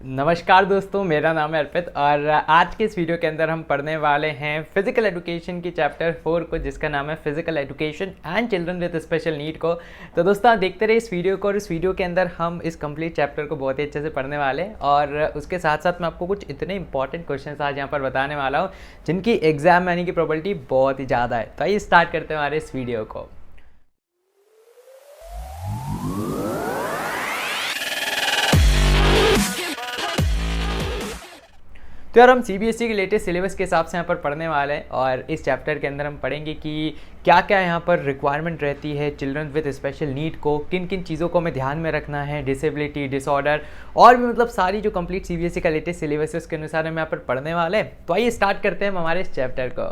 नमस्कार दोस्तों, मेरा नाम है अर्पित और आज के इस वीडियो के अंदर हम पढ़ने वाले हैं फिजिकल एजुकेशन की चैप्टर 4 को, जिसका नाम है physical education and children with special need को। तो दोस्तों आप देखते रहे इस वीडियो को, और इस वीडियो के अंदर हम इस कंप्लीट चैप्टर को बहुत ही अच्छे से पढ़ने वाले हैं और उसके साथ साथ मैं आपको कुछ इतने इंपॉर्टेंट क्वेश्चन आज यहाँ पर बताने वाला हूँ जिनकी एग्जाम में आने की प्रोबेबिलिटी बहुत ही ज़्यादा है। तो आइए स्टार्ट करते हैं हमारे इस वीडियो को। तो यार हम सीबीएसई के लेटेस्ट सिलेबस के हिसाब से यहाँ पर पढ़ने वाले हैं और इस चैप्टर के अंदर हम पढ़ेंगे कि क्या क्या यहाँ पर रिक्वायरमेंट रहती है चिल्ड्रन विद स्पेशल नीड को, किन किन चीज़ों को हमें ध्यान में रखना है, डिसेबिलिटी, डिसऑर्डर और भी मतलब सारी जो कंप्लीट सीबीएसई का लेटेस्ट सिलेबस है उसके अनुसार हम यहाँ पर पढ़ने वाले हैं। तो आइए स्टार्ट करते हैं हमारे इस चैप्टर को।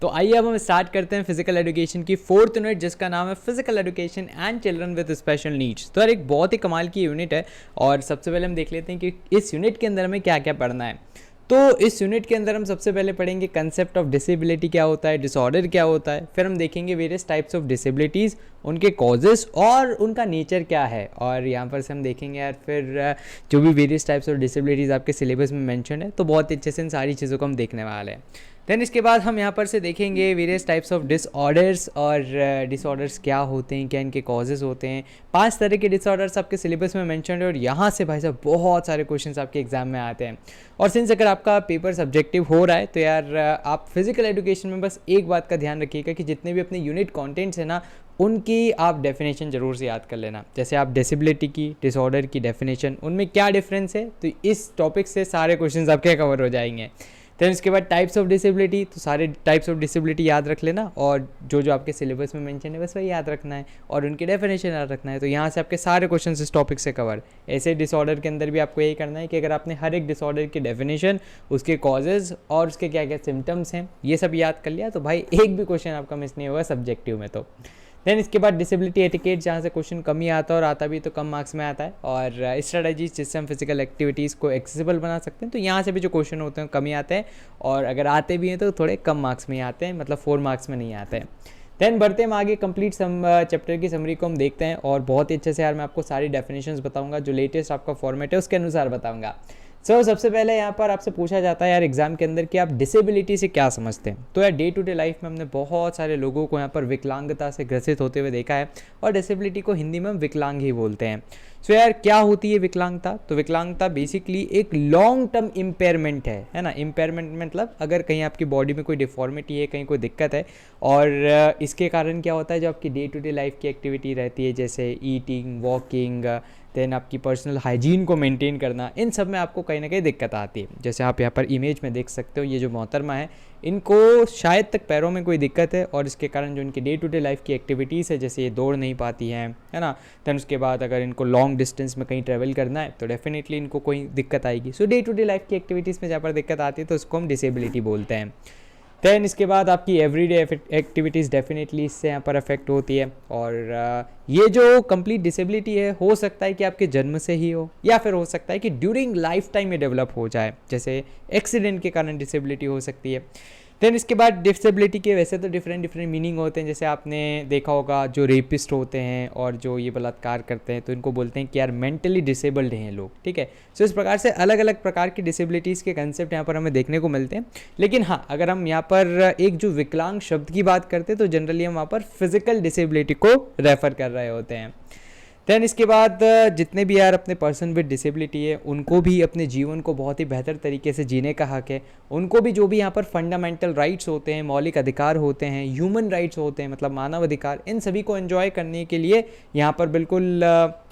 तो आइए अब हम स्टार्ट करते हैं फिजिकल एजुकेशन की 4th यूनिट, जिसका नाम है physical education and children with special needs. तो यार एक बहुत ही कमाल की यूनिट है और सबसे पहले हम देख लेते हैं कि इस यूनिट के अंदर हमें क्या क्या पढ़ना है। तो इस यूनिट के अंदर हम सबसे पहले पढ़ेंगे कंसेप्ट ऑफ डिसेबिलिटी क्या होता है, डिसऑर्डर क्या होता है, फिर हम देखेंगे वेरियस टाइप्स ऑफ डिसेबिलिटीज़, उनके कॉजेस और उनका नेचर क्या है, और यहाँ पर से हम देखेंगे यार फिर जो भी वेरियस टाइप्स ऑफ डिसेबिलिटीज़ आपके सिलेबस में मेंशन है, तो बहुत अच्छे से इन सारी चीज़ों को हम देखने वाले हैं। देन इसके बाद हम यहाँ पर से देखेंगे वेरियस टाइप्स ऑफ डिसऑर्डर्स और डिसऑर्डर्स क्या होते हैं, क्या इनके कॉजेज़ होते हैं। 5 तरह के डिसऑर्डर्स आपके सिलेबस में मेंशन है और यहाँ से भाई साहब बहुत सारे क्वेश्चंस आपके एग्जाम में आते हैं। और सिंस अगर आपका पेपर सब्जेक्टिव हो रहा है तो यार आप फिजिकल एजुकेशन में बस एक बात का ध्यान रखिएगा कि जितने भी अपने यूनिट कॉन्टेंट्स हैं ना, उनकी आप डेफिनेशन ज़रूर से याद कर लेना। जैसे आप डिसेबिलिटी की, डिसऑर्डर की डेफिनेशन, उनमें क्या डिफरेंस है, तो इस टॉपिक से सारे क्वेश्चंस आपके कवर हो जाएंगे। फिर इसके बाद टाइप्स ऑफ डिसेबिलिटी, तो सारे टाइप्स ऑफ डिसेबिलिटी याद रख लेना और जो जो आपके सिलेबस में मेंशन है बस वही याद रखना है और उनकी डेफिनेशन याद रखना है। तो यहाँ से आपके सारे क्वेश्चन इस टॉपिक से कवर। ऐसे डिसऑर्डर के अंदर भी आपको यही करना है कि अगर आपने हर एक डिसऑर्डर की डेफिनेशन, उसके कॉजेज़ और उसके क्या क्या सिम्टम्स हैं, ये सब याद कर लिया तो भाई एक भी क्वेश्चन आपका मिस नहीं होगा सब्जेक्टिव में। तो देन इसके बाद डिसेबिलिटी एटिकेट, जहाँ से क्वेश्चन कम ही आता है और आता भी तो कम मार्क्स में आता है, और स्ट्रेटजीज जिससे हम फिजिकल एक्टिविटीज़ को एक्सेसिबल बना सकते हैं। तो यहाँ से भी जो क्वेश्चन होते हैं कम ही आते हैं और अगर आते भी हैं तो थोड़े कम मार्क्स में ही आते हैं, मतलब 4 मार्क्स में नहीं आते हैं। देन बढ़ते हैं आगे, कंप्लीट चैप्टर की समरी को हम देखते हैं और बहुत ही अच्छे से यार मैं आपको सारी डेफिनेशंस बताऊंगा, जो लेटेस्ट आपका फॉर्मेट है उसके अनुसार बताऊंगा। सबसे पहले यहाँ पर आपसे पूछा जाता है यार एग्जाम के अंदर कि आप डिसेबिलिटी से क्या समझते हैं। तो यार डे टू डे लाइफ में हमने बहुत सारे लोगों को यहाँ पर विकलांगता से ग्रसित होते हुए देखा है और डिसेबिलिटी को हिंदी में हम विकलांग ही बोलते हैं। यार क्या होती है विकलांगता? तो विकलांगता बेसिकली एक लॉन्ग टर्म इम्पेयरमेंट है ना। इम्पेयरमेंट मतलब अगर कहीं आपकी बॉडी में कोई डिफॉर्मिटी है, कहीं कोई दिक्कत है और इसके कारण क्या होता है, जो आपकी डे टू डे लाइफ की एक्टिविटी रहती है जैसे ईटिंग, वॉकिंग, देन आपकी पर्सनल हाइजीन को मेंटेन करना, इन सब में आपको कहीं ना कहीं दिक्कत आती है। जैसे आप यहाँ पर इमेज में देख सकते हो, ये जो मोहतरमा है इनको शायद तक पैरों में कोई दिक्कत है और इसके कारण जो इनकी डे टू डे लाइफ की एक्टिविटीज़ है, जैसे ये दौड़ नहीं पाती हैं, है ना। दैन उसके बाद अगर इनको लॉन्ग डिस्टेंस में कहीं ट्रैवल करना है तो डेफिनेटली इनको कोई दिक्कत आएगी। सो डे टू डे लाइफ की एक्टिविटीज़ में जहाँ पर दिक्कत आती है तो उसको हम डिसेबिलिटी बोलते हैं। दैन इसके बाद आपकी एवरीडे एक्टिविटीज़ डेफिनेटली इससे यहाँ पर अफेक्ट होती है और ये जो कंप्लीट डिसेबिलिटी है हो सकता है कि आपके जन्म से ही हो या फिर हो सकता है कि ड्यूरिंग लाइफ टाइम में डेवलप हो जाए, जैसे एक्सीडेंट के कारण डिसेबिलिटी हो सकती है। देन इसके बाद डिसेबिलिटी के वैसे तो डिफरेंट मीनिंग होते हैं। जैसे आपने देखा होगा जो रेपिस्ट होते हैं और जो ये बलात्कार करते हैं तो इनको बोलते हैं कि यार मेंटली डिसेबल्ड हैं लोग, ठीक है। सो इस प्रकार से अलग अलग प्रकार की डिसेबिलिटीज़ के कंसेप्ट यहाँ पर हमें देखने को मिलते हैं। लेकिन हाँ, अगर हम यहाँ पर एक जो विकलांग शब्द की बात करते हैं तो जनरली हम वहाँ पर फिजिकल डिसेबिलिटी को रेफर कर रहे होते हैं। दैन इसके बाद जितने भी यार अपने पर्सन विद डिसेबिलिटी है उनको भी अपने जीवन को बहुत ही बेहतर तरीके से जीने का हक है। उनको भी जो भी यहाँ पर फंडामेंटल राइट्स होते हैं, मौलिक अधिकार होते हैं, ह्यूमन राइट्स होते हैं, मतलब मानव अधिकार, इन सभी को एंजॉय करने के लिए यहाँ पर बिल्कुल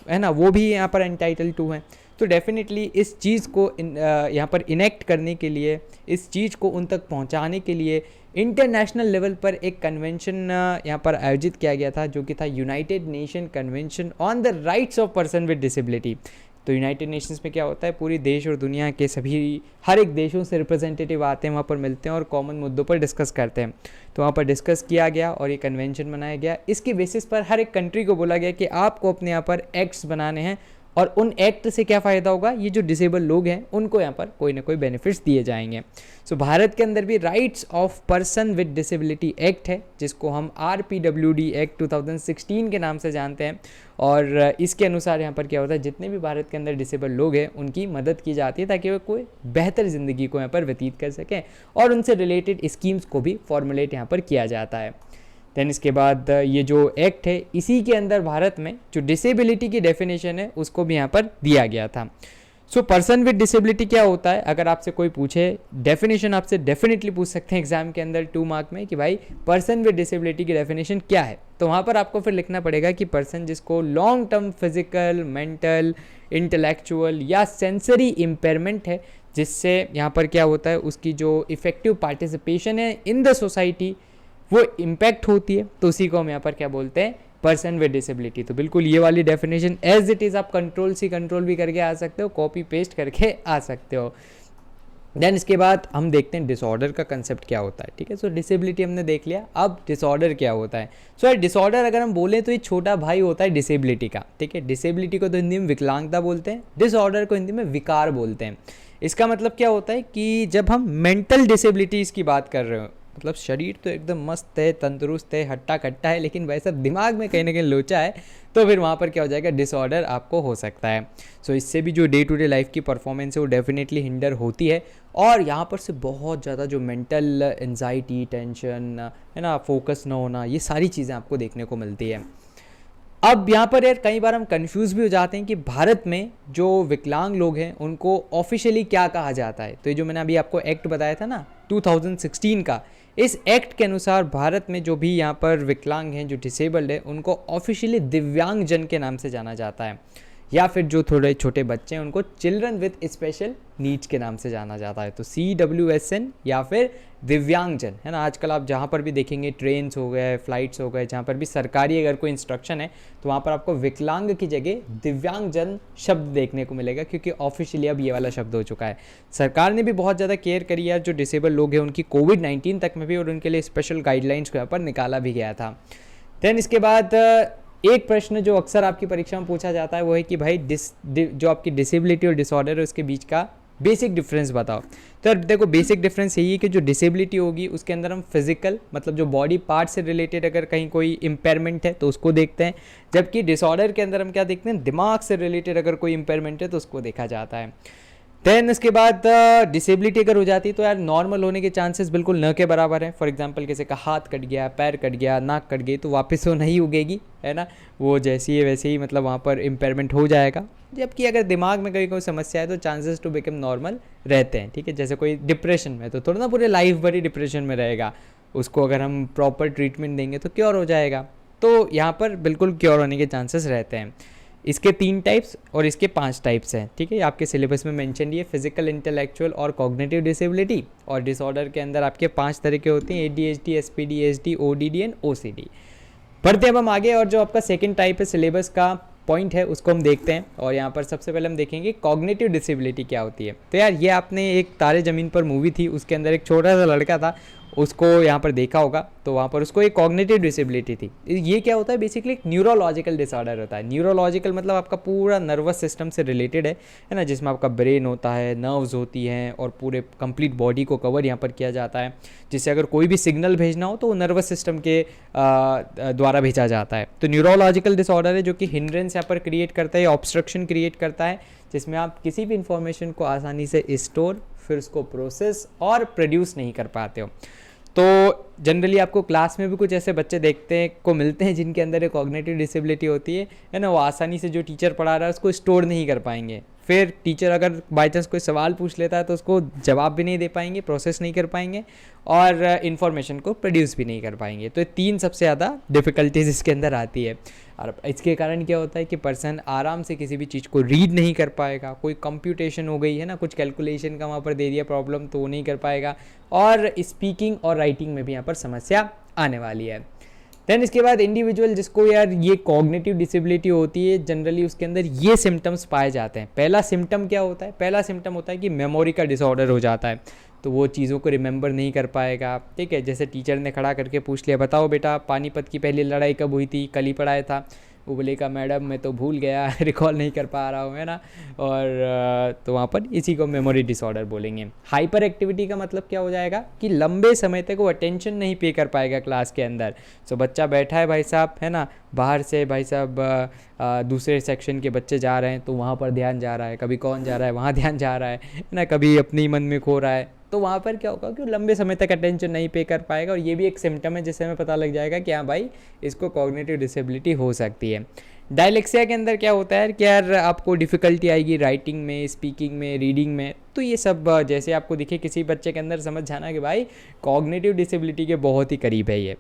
है ना, वो भी यहाँ पर एंटाइटल टू हैं। तो डेफिनेटली इस चीज़ को यहाँ पर इनेक्ट करने के लिए, इस चीज़ को उन तक पहुँचाने के लिए इंटरनेशनल लेवल पर एक कन्वेंशन यहाँ पर आयोजित किया गया था, जो कि था United nation convention on the rights of person with disability. तो यूनाइटेड नेशंस में क्या होता है, पूरी देश और दुनिया के सभी हर एक देशों से रिप्रेजेंटेटिव आते हैं, वहाँ पर मिलते हैं और कॉमन मुद्दों पर डिस्कस करते हैं। तो वहाँ पर डिस्कस किया गया और ये कन्वेंशन बनाया गया। इसके बेसिस पर हर एक कंट्री को बोला गया कि आपको अपने यहाँ पर एक्ट्स बनाने हैं और उन एक्ट से क्या फ़ायदा होगा, ये जो डिसेबल लोग हैं उनको यहाँ पर कोई ना कोई बेनिफिट्स दिए जाएंगे। सो भारत के अंदर भी rights of person with disability act है, जिसको हम RPWD एक्ट 2016 के नाम से जानते हैं। और इसके अनुसार यहाँ पर क्या होता है, जितने भी भारत के अंदर डिसेबल लोग हैं उनकी मदद की जाती है ताकि वे कोई बेहतर ज़िंदगी को यहाँ पर व्यतीत कर सकें, और उनसे रिलेटेड स्कीम्स को भी फॉर्मुलेट यहाँ पर किया जाता है। देन इसके बाद ये जो एक्ट है, इसी के अंदर भारत में जो डिसेबिलिटी की डेफिनेशन है उसको भी यहाँ पर दिया गया था। सो पर्सन विद डिसेबिलिटी क्या होता है, अगर आपसे कोई पूछे डेफिनेशन, आपसे डेफिनेटली पूछ सकते हैं एग्जाम के अंदर 2 मार्क में कि भाई पर्सन विद डिसेबिलिटी की डेफिनेशन क्या है, तो वहाँ पर आपको फिर लिखना पड़ेगा कि पर्सन जिसको long term physical, mental, intellectual या सेंसरी इम्पेयरमेंट है, जिससे यहाँ पर क्या होता है उसकी जो इफेक्टिव पार्टिसिपेशन है इन द सोसाइटी वो इम्पैक्ट होती है, तो उसी को हम यहाँ पर क्या बोलते हैं, पर्सन विद डिसेबिलिटी। तो बिल्कुल ये वाली डेफिनेशन एज इट इज़ आप कंट्रोल भी करके आ सकते हो, कॉपी पेस्ट करके आ सकते हो। देन इसके बाद हम देखते हैं डिसऑर्डर का कंसेप्ट क्या होता है। ठीक है, सो डिसेबिलिटी हमने देख लिया, अब डिसऑर्डर क्या होता है। सो डिसऑर्डर अगर हम बोलें तो ये छोटा भाई होता है डिसेबिलिटी का। ठीक है, डिसेबिलिटी को तो हिंदी में विकलांगता बोलते हैं, डिसऑर्डर को हिंदी में विकार बोलते हैं। इसका मतलब क्या होता है कि जब हम मेंटल डिसेबिलिटीज़ की बात कर रहे हो, मतलब शरीर तो एकदम मस्त है, तंदुरुस्त है, हट्टा कट्टा है, लेकिन वैसा दिमाग में कहीं ना कहीं लोचा है, तो फिर वहाँ पर क्या हो जाएगा, डिसऑर्डर आपको हो सकता है। सो इससे भी जो डे टू डे लाइफ की परफॉर्मेंस है वो डेफिनेटली हिंडर होती है, और यहाँ पर से बहुत ज़्यादा जो मेंटल एंजाइटी, टेंशन है ना, फोकस ना होना, ये सारी चीज़ें आपको देखने को मिलती है। अब यहाँ पर यार कई बार हम कंफ्यूज भी हो जाते हैं कि भारत में जो विकलांग लोग हैं उनको ऑफिशियली क्या कहा जाता है। तो ये जो मैंने अभी आपको एक्ट बताया था ना 2016 का, इस एक्ट के अनुसार भारत में जो भी यहाँ पर विकलांग हैं, जो डिसेबल्ड है, उनको ऑफिशियली दिव्यांगजन के नाम से जाना जाता है, या फिर जो थोड़े छोटे बच्चे हैं उनको चिल्ड्रन विद स्पेशल नीड्स के नाम से जाना जाता है। तो CWSN या फिर दिव्यांगजन, है ना। आजकल आप जहाँ पर भी देखेंगे, ट्रेन्स हो गए, फ्लाइट्स हो गए, जहाँ पर भी सरकारी अगर कोई इंस्ट्रक्शन है तो वहाँ पर आपको विकलांग की जगह दिव्यांगजन शब्द देखने को मिलेगा, क्योंकि ऑफिशियली अब ये वाला शब्द हो चुका है। सरकार ने भी बहुत ज़्यादा केयर करी है जो डिसेबल लोग हैं उनकी, कोविड-19 तक में भी, और उनके लिए स्पेशल गाइडलाइंस को यहाँ पर निकाला भी गया था। देन इसके बाद एक प्रश्न जो अक्सर आपकी परीक्षा में पूछा जाता है वो है कि भाई जो आपकी डिसेबिलिटी और डिसऑर्डर है उसके बीच का बेसिक डिफरेंस बताओ। तो देखो बेसिक डिफरेंस यही है कि जो डिसेबिलिटी होगी उसके अंदर हम फिजिकल, मतलब जो बॉडी पार्ट से रिलेटेड अगर कहीं कोई इम्पेयरमेंट है तो उसको देखते हैं, जबकि डिसऑर्डर के अंदर हम क्या देखते हैं, दिमाग से रिलेटेड अगर कोई इम्पेयरमेंट है तो उसको देखा जाता है। देन इसके बाद डिसेबिलिटी अगर हो जाती है तो यार नॉर्मल होने के चांसेस बिल्कुल न के बराबर हैं। फॉर एग्जांपल किसी का हाथ कट गया, पैर कट गया, नाक कट गई, तो वापस वो नहीं उगेगी, है ना, वो जैसी है वैसे ही, मतलब वहाँ पर इम्पेयरमेंट हो जाएगा। जबकि अगर दिमाग में कहीं कोई समस्या है तो चांसेस टू बिकम नॉर्मल रहते हैं। ठीक है, जैसे कोई डिप्रेशन में तो थोड़ा ना पूरे लाइफ भर ही डिप्रेशन में रहेगा, उसको अगर हम प्रॉपर ट्रीटमेंट देंगे तो क्योर हो जाएगा। तो यहाँ पर बिल्कुल क्योर होने के चांसेस रहते हैं। इसके 3 टाइप्स और इसके 5 टाइप्स हैं। ठीक है, आपके सिलेबस में मेंशन ये फिजिकल, इंटेलेक्चुअल और कॉग्निटिव डिसेबिलिटी, और डिसऑर्डर के अंदर आपके 5 तरह के होते हैं, ADHD, SPD, SD, ODD and OCD। बढ़ते अब हम आगे, और जो आपका सेकंड टाइप है सिलेबस का पॉइंट है उसको हम देखते हैं। और यहाँ पर सबसे पहले हम देखेंगे कॉग्निटिव डिसेबिलिटी क्या होती है। तो यार ये आपने एक तारे ज़मीन पर मूवी थी, उसके अंदर एक छोटा सा लड़का था, उसको यहाँ पर देखा होगा, तो वहाँ पर उसको एक कॉग्निटिव डिसेबिलिटी थी। ये क्या होता है, बेसिकली एक न्यूरोलॉजिकल डिसऑर्डर होता है। न्यूरोलॉजिकल मतलब आपका पूरा नर्वस सिस्टम से रिलेटेड है ना, जिसमें आपका ब्रेन होता है, नर्व्स होती हैं, और पूरे कंप्लीट बॉडी को कवर यहाँ पर किया जाता है, जिससे अगर कोई भी सिग्नल भेजना हो तो वो नर्वस सिस्टम के द्वारा भेजा जाता है। तो न्यूरोलॉजिकल डिसऑर्डर है जो कि हिंड्रेंस यहाँ पर क्रिएट करता है, ऑब्स्ट्रक्शन क्रिएट करता है, जिसमें आप किसी भी इंफॉर्मेशन को आसानी से स्टोर, फिर उसको प्रोसेस और प्रोड्यूस नहीं कर पाते हो। तो जनरली आपको क्लास में भी कुछ ऐसे बच्चे देखते को मिलते हैं जिनके अंदर एक कॉग्निटिव डिसेबिलिटी होती है ना, वो आसानी से जो टीचर पढ़ा रहा है उसको स्टोर नहीं कर पाएंगे। फिर टीचर अगर बाई चांस कोई सवाल पूछ लेता है तो उसको जवाब भी नहीं दे पाएंगे, प्रोसेस नहीं कर पाएंगे, और इन्फॉर्मेशन को प्रोड्यूस भी नहीं कर पाएंगे। तो ये 3 सबसे ज़्यादा डिफ़िकल्टीज इसके अंदर आती है। और इसके कारण क्या होता है कि पर्सन आराम से किसी भी चीज़ को रीड नहीं कर पाएगा। कोई कंप्यूटेशन हो गई है ना, कुछ कैलकुलेशन का वहाँ पर दे दिया प्रॉब्लम, तो वो नहीं कर पाएगा, और स्पीकिंग और राइटिंग में भी यहाँ पर समस्या आने वाली है। देन इसके बाद इंडिविजुअल जिसको यार ये कॉग्निटिव डिसेबिलिटी होती है, जनरली उसके अंदर ये सिम्टम्स पाए जाते हैं। पहला सिम्टम क्या होता है, पहला सिम्टम होता है कि मेमोरी का डिसऑर्डर हो जाता है, तो वो चीज़ों को रिमेंबर नहीं कर पाएगा। ठीक है, जैसे टीचर ने खड़ा करके पूछ लिया, बताओ बेटा पानीपत की पहली लड़ाई कब हुई थी, कल ही पढ़ाया था, वो बोलेगा मैडम मैं तो भूल गया रिकॉल नहीं कर पा रहा हूँ, है ना। और तो वहाँ पर इसी को मेमोरी डिसऑर्डर बोलेंगे। हाइपर एक्टिविटी का मतलब क्या हो जाएगा कि लंबे समय तक वो अटेंशन नहीं पे कर पाएगा क्लास के अंदर। सो बच्चा बैठा है भाई साहब, है ना, बाहर से भाई साहब दूसरे सेक्शन के बच्चे जा रहे हैं तो वहाँ पर ध्यान जा रहा है, कभी कौन जा रहा है वहाँ ध्यान जा रहा है ना, कभी अपनी मन में खो रहा है, तो वहाँ पर क्या होगा कि वो लंबे समय तक अटेंशन नहीं पे कर पाएगा। और ये भी एक सिम्टम है जिससे हमें पता लग जाएगा कि हाँ भाई इसको कॉग्निटिव डिसेबिलिटी हो सकती है। डायलेक्सिया के अंदर क्या होता है कि यार आपको डिफ़िकल्टी आएगी राइटिंग में, स्पीकिंग में, रीडिंग में, तो ये सब जैसे आपको दिखे किसी बच्चे के अंदर समझ जाना कि भाई कॉग्निटिव डिसेबिलिटी के बहुत ही करीब है ये।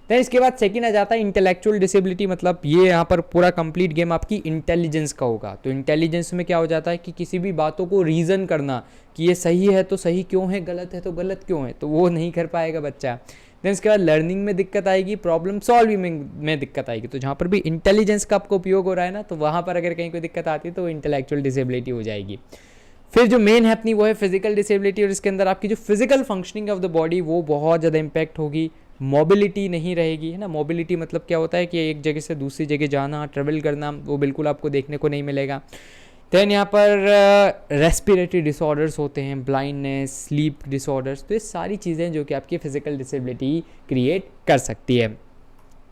देन इसके बाद सेकंड आ जाता है इंटेलेक्चुअल डिसेबिलिटी। मतलब ये यहाँ पर पूरा कंप्लीट गेम आपकी इंटेलिजेंस का होगा। तो इंटेलिजेंस में क्या हो जाता है कि किसी भी बातों को रीज़न करना कि ये सही है तो सही क्यों है, गलत है तो गलत क्यों है, तो वो नहीं कर पाएगा बच्चा। देन इसके बाद लर्निंग में दिक्कत आएगी, प्रॉब्लम सॉल्विंग में दिक्कत आएगी। तो जहाँ पर भी इंटेलिजेंस का आपको उपयोग हो रहा है ना, तो वहाँ पर अगर कहीं कोई दिक्कत आती है तो इंटेलेक्चुअल डिसेबिलिटी हो जाएगी। फिर जो मेन है अपनी वो है फिजिकल डिसेबिलिटी, और इसके अंदर आपकी जो physical functioning of the body वो बहुत ज़्यादा इंपैक्ट होगी। मोबिलिटी नहीं रहेगी, है ना। मोबिलिटी मतलब क्या होता है कि एक जगह से दूसरी जगह जाना, ट्रेवल करना, वो बिल्कुल आपको देखने को नहीं मिलेगा। देन यहाँ पर रेस्पिरेटरी डिसऑर्डर्स होते हैं, ब्लाइंडनेस, स्लीप डिसऑर्डर्स, तो ये सारी चीज़ें जो कि आपकी फिजिकल डिसेबिलिटी क्रिएट कर सकती है।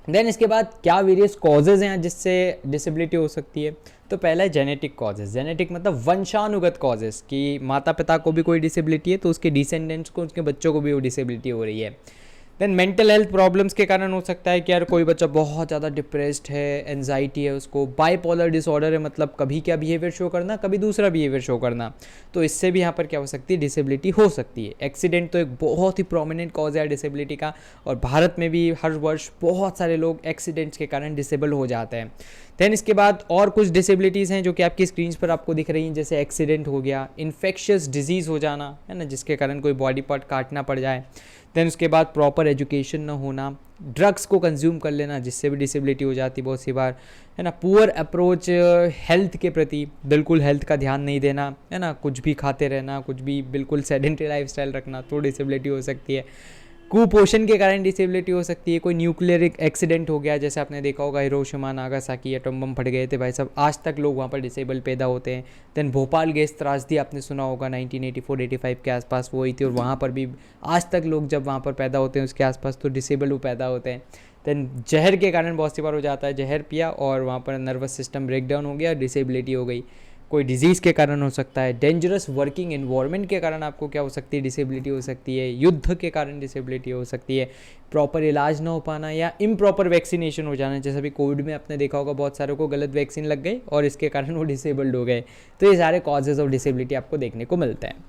देन इसके बाद क्या वेरियस कॉजेज़ हैं जिससे डिसेबिलिटी हो सकती है। तो पहला है जेनेटिक कॉजेज़। जेनेटिक मतलब वंशानुगत कॉजेज़, कि माता पिता को भी कोई डिसेबिलिटी है तो उसके डिसेंडेंट्स को, उसके बच्चों को भी वो डिसेबिलिटी हो रही है। देन मेंटल हेल्थ प्रॉब्लम्स के कारण हो सकता है कि यार कोई बच्चा बहुत ज़्यादा डिप्रेस्ड है, एनजाइटी है उसको, बाइपोलर डिसऑर्डर है, मतलब कभी क्या बिहेवियर शो करना, कभी दूसरा बिहेवियर शो करना, तो इससे भी यहाँ पर क्या हो सकती है, डिसेबिलिटी हो सकती है। एक्सीडेंट तो एक बहुत ही प्रोमिनेंट कॉज है डिसेबिलिटी का, और भारत में भी हर वर्ष बहुत सारे लोग एक्सीडेंट्स के कारण डिसेबल हो जाते हैं। देन इसके बाद और कुछ डिसेबिलिटीज़ हैं जो कि आपकी स्क्रीन पर आपको दिख रही हैं, जैसे एक्सीडेंट हो गया, इन्फेक्शियस डिजीज़ हो जाना, है ना, जिसके कारण कोई बॉडी पार्ट काटना पड़ जाए। देन उसके बाद प्रॉपर एजुकेशन ना होना, ड्रग्स को कंज्यूम कर लेना जिससे भी डिसेबिलिटी हो जाती है बहुत सी बार, है ना। पुअर अप्रोच हेल्थ के प्रति, बिल्कुल हेल्थ का ध्यान नहीं देना, है ना, कुछ भी खाते रहना, कुछ भी बिल्कुल सेडेंटरी लाइफस्टाइल रखना, तो डिसेबिलिटी हो सकती है। कुपोषण के कारण डिसेबिलिटी हो सकती है। कोई न्यूक्लियर एक्सीडेंट हो गया, जैसे आपने देखा होगा हिरोशिमा नागासाकी एटम बम फट गए थे भाई साहब, आज तक लोग वहाँ पर डिसेबल पैदा होते हैं। देन भोपाल गैस त्रासदी आपने सुना होगा 1984-85 के आसपास वो हुई थी, और वहाँ पर भी आज तक लोग जब वहाँ पर पैदा होते हैं उसके आसपास तो डिसेबल वो पैदा होते हैं। देन जहर के कारण बहुत सी बार हो जाता है, जहर पिया और वहाँ पर नर्वस सिस्टम ब्रेकडाउन हो गया, डिसेबिलिटी हो गई। कोई डिजीज़ के कारण हो सकता है, डेंजरस वर्किंग एनवायरनमेंट के कारण आपको क्या हो सकती है, डिसेबिलिटी हो सकती है, युद्ध के कारण डिसेबिलिटी हो सकती है, प्रॉपर इलाज ना हो पाना या इम्प्रॉपर वैक्सीनेशन हो जाना, जैसे अभी कोविड में आपने देखा होगा बहुत सारों को गलत वैक्सीन लग गई और इसके कारण वो डिसेबल्ड हो गए। तो ये सारे कॉजेज ऑफ डिसेबिलिटी आपको देखने को मिलते हैं।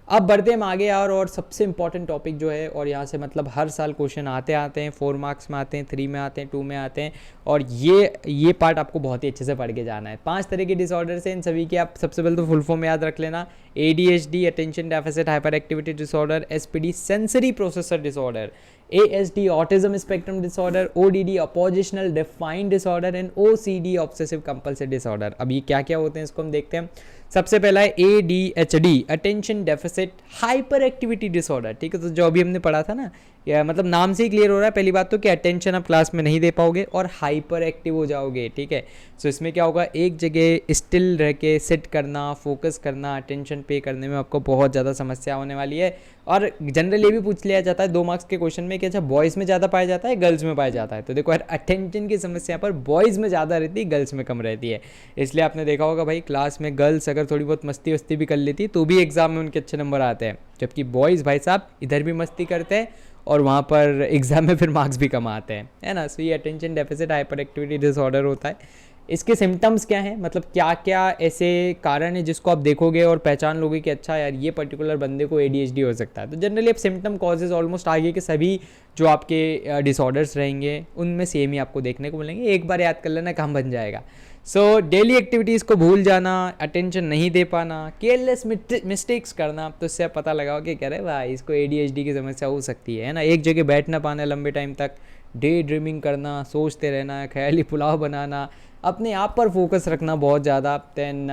अब बढ़ते हम आगे यार, और सबसे इंपॉर्टेंट टॉपिक जो है, और यहाँ से मतलब हर साल क्वेश्चन आते हैं, 4 मार्क्स में आते हैं, 3 में आते हैं, 2 में आते हैं, और ये पार्ट आपको बहुत ही अच्छे से पढ़ के जाना है। 5 तरह के डिसऑर्डर्स हैं, इन सभी की आप सबसे पहले तो फुल फॉर्म याद रख लेना। ADHD attention deficit hyperactivity disorder, SPD sensory processor disorder, ASD autism spectrum disorder, ODD oppositional defined disorder, and OCD obsessive compulsive disorder. अब ये क्या क्या होते हैं इसको हम देखते हैं। सबसे पहला है ADHD attention deficit hyperactivity disorder, ठीक है। तो जो अभी हमने पढ़ा था ना, या मतलब नाम से ही क्लियर हो रहा है पहली बात तो कि अटेंशन आप क्लास में नहीं दे पाओगे और हाइपर एक्टिव हो जाओगे, ठीक है। सो इसमें क्या होगा, एक जगह स्टिल रह के सिट करना, फोकस करना, अटेंशन पे करने में आपको बहुत ज़्यादा समस्या होने वाली है। और जनरली ये भी पूछ लिया जाता है 2 मार्क्स के क्वेश्चन में कि अच्छा बॉयज़ में ज़्यादा पाया जाता है, गर्ल्स में पाया जाता है। तो देखो यार, अटेंशन की समस्या पर बॉयज़ में ज़्यादा रहती है, गर्ल्स में कम रहती है। इसलिए आपने देखा होगा भाई, क्लास में गर्ल्स अगर थोड़ी बहुत मस्ती वस्ती भी कर लेती तो भी एग्जाम में उनके अच्छे नंबर आते हैं, जबकि बॉयज़ भाई साहब इधर भी मस्ती करते हैं और वहाँ पर एग्जाम में फिर मार्क्स भी कम आते हैं, है ना। सो ये attention deficit hyperactivity disorder होता है। इसके सिम्टम्स क्या हैं, मतलब क्या क्या ऐसे कारण है जिसको आप देखोगे और पहचान लोगे कि अच्छा यार ये पर्टिकुलर बंदे को ADHD हो सकता है। तो जनरली अब सिम्टम कॉजेज ऑलमोस्ट आगे के सभी जो आपके डिसऑर्डर्स रहेंगे उनमें सेम ही आपको देखने को मिलेंगे। एक बार याद कर लेना, काम बन जाएगा। सो डेली एक्टिविटीज़ को भूल जाना, अटेंशन नहीं दे पाना, केयरलेस मिस्टेक्स करना, तो इससे आप पता लगाओ कि कह रहे भाई इसको ADHD की समस्या हो सकती है ना। एक जगह बैठ ना पाना लंबे टाइम तक, डे ड्रीमिंग करना, सोचते रहना, ख्याली पुलाव बनाना, अपने आप पर फोकस रखना बहुत ज़्यादा। Then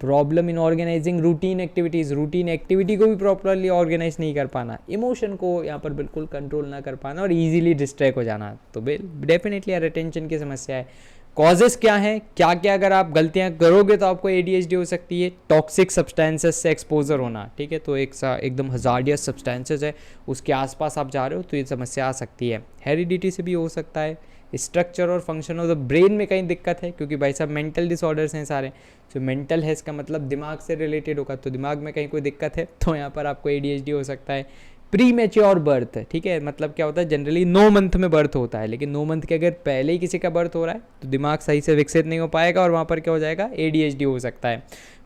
problem in organising routine activities, routine activity को भी प्रॉपरली ऑर्गेनाइज नहीं कर पाना, इमोशन को यहाँ पर बिल्कुल कंट्रोल ना कर पाना और इजीली डिस्ट्रैक्ट हो जाना, तो डेफिनेटली यार अटेंशन की समस्या है। कॉजेस क्या हैं, क्या क्या अगर आप गलतियां करोगे तो आपको ADHD हो सकती है। टॉक्सिक सब्सटेंसेस से एक्सपोजर होना, ठीक है, तो एकदम हजार्डियस सब्सटेंसेस है, उसके आसपास आप जा रहे हो तो ये समस्या आ सकती है। हेरिडिटी से भी हो सकता है। स्ट्रक्चर और फंक्शन ऑफ द ब्रेन में कहीं दिक्कत है, क्योंकि भाई साहब मेंटल डिसऑर्डर्स हैं सारे, तो मेंटल है इसका मतलब दिमाग से रिलेटेड होगा, तो दिमाग में कहीं कोई दिक्कत है तो यहाँ पर आपको ADHD हो सकता है। प्री मैच्योर बर्थ, ठीक है, मतलब क्या होता है, जनरली 9 मंथ में बर्थ होता है, लेकिन 9 मंथ के अगर पहले ही किसी का बर्थ हो रहा है तो दिमाग सही से विकसित नहीं हो पाएगा और वहाँ पर क्या हो जाएगा, ADHD हो सकता है।